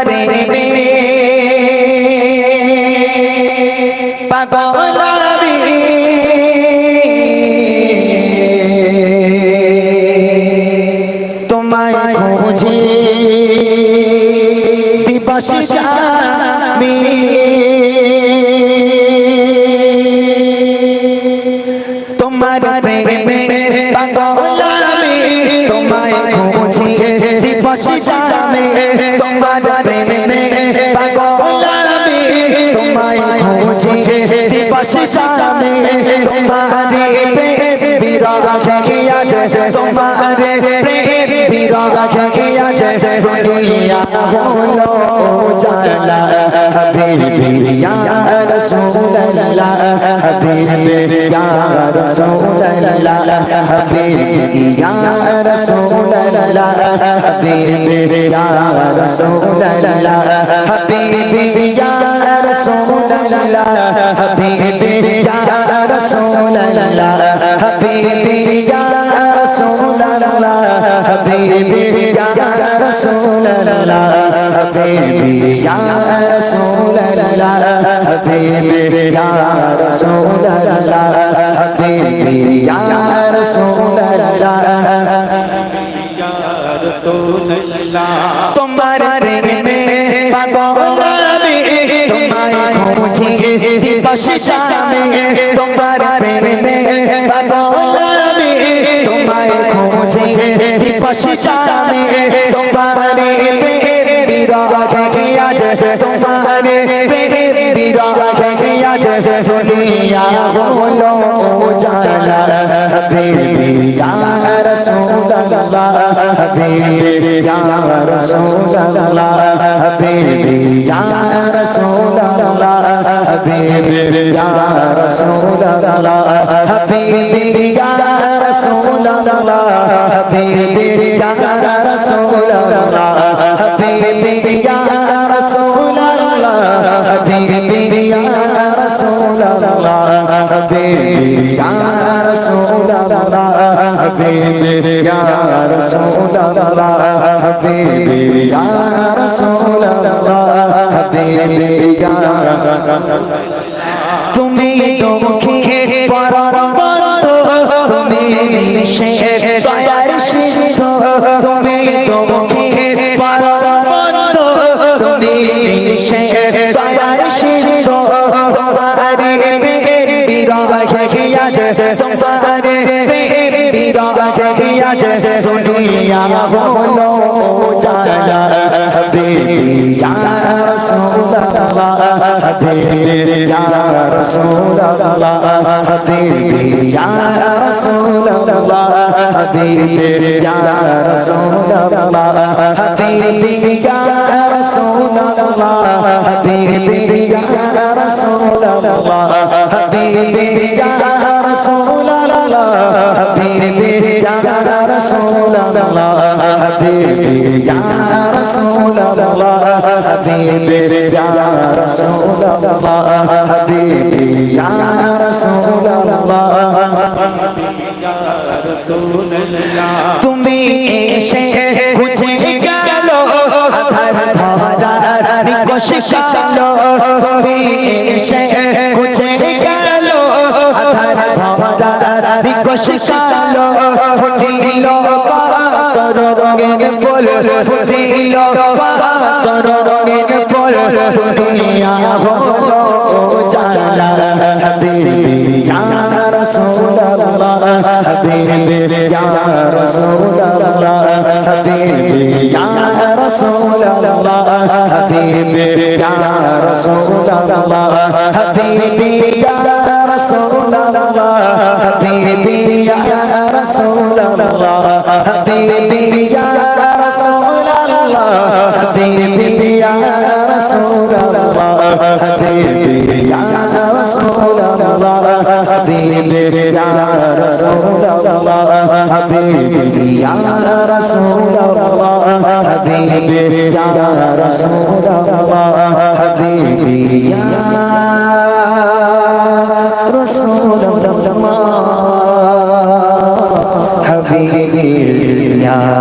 প্রেমে পাগল আমি তোমায় খুঁজে দিবস যামি তোমার প্রেমে পাগল আমি তোমায় খুঁজে দিবস যামি তোমার প্রেমে পাগল আমি তোমায় খুঁজে দিবস যামি তোমারে প্রেম বিরহ আছে তোমারে প্রেম বিরহ আছে দুনিয়া হলো জালা হাবিবি ইয়া রাসূলুল্লাহ হাবিবি ইয়া রাসূলুল্লাহ হাবিবি ইয়া রাসূলুল্লাহ হাবিবি ইয়া রাসূলুল্লাহ হাবিবি ইয়া রাসূলুল্লাহ হাবিবি ইয়া রাসূলুল্লাহ হাবিবি ইয়া রাসূলুল্লাহ হাবিবি ইয়া রাসূলুল্লাহ হাবিবি ইয়া রাসূলুল্লাহ হাবিবি ইয়া রাসূলুল্লাহ হাবিবি ইয়া রাসূলুল্লাহ তোমার প্রেমে পাগল আমি তোমায় খুঁজে দিবস যামি তোমার প্রেমে পাগল আমি তোমায় খুঁজে দিবস যামি তোমারে প্রেম বিরহ আছে তোমারে প্রেম বিরহ আছে দুনিয়া হলো জালা হাবিবি ইয়া রাসূলুল্লাহ হাবিবি ইয়া রাসূলুল্লাহ হাবিবি ইয়া রাসূলুল্লাহ হাবিবি ইয়া রাসূলুল্লাহ হাবিবি ইয়া রাসূলুল্লাহ হাবিবি ইয়া রাসূলুল্লাহ হাবিবি ইয়া রাসূলুল্লাহ হাবিবি ইয়া রাসূলুল্লাহ হাবিবি ইয়া রাসূলুল্লাহ হাবিবি ইয়া রাসূলুল্লাহ হাবিবি ইয়া রাসূলুল্লাহ হাবিবি ইয়া তুমি তো মুখে পরার বন্ধু তুমি নিশের দয়ার সিন্ধু তুমি তো মুখে পরার বন্ধু তুমি নিশের দয়ার সিন্ধু তোমারে প্রেম বিরহ আছে তোমারে প্রেম বিরহ আছে দুনিয়া হলো জালা হাবিবি ইয়া রাসূলুল্লাহ হাবিবি ইয়া রাসূলুল্লাহ হাবিবি ইয়া রাসূলুল্লাহ হাবিবি ইয়া রাসূলুল্লাহ হাবিবি ইয়া রাসূলুল্লাহ হাবিবি ইয়া রাসূলুল্লাহ হাবিবি ইয়া রাসূলুল্লাহ হাবিবি ইয়া রাসূলুল্লাহ হাবিবি ইয়া রাসূলুল্লাহ হাবিবি ইয়া রাসূলুল্লাহ হাবিবি ইয়া রাসূলুল্লাহ তুমি এসে খুঁজে গেল আধার ধারার নিকশ কালো তুমি এসে খুঁজে গেল আধার ধারার নিকশ কালো ফুটিল পাতর রঙের ফুল ফুটিল পাতর রঙের ফুল দুনিয়া হলো জালা হাবিবি ইয়া রাসূলুল্লাহ হাবিবি ইয়া রাসূলুল্লাহ হাবিবি ইয়া রাসূলুল্লাহ হাবিবি ইয়া রাসূলুল্লাহ হাবিবি ইয়া রাসূলুল্লাহ হাবিবি ইয়া রাসূলুল্লাহ হাবিবি ইয়া রাসূলুল্লাহ হাবিবি ইয়া রাসূলুল্লাহ হাবিবি ইয়া রাসূলুল্লাহ হাবিবি ইয়া রাসূলুল্লাহ হাবিবি ইয়া রাসূলুল্লাহ হাবিবি ইয়া রাসূলুল্লাহ হাবিবি ইয়া রাসূলুল্লাহ হাবিবি ইয়া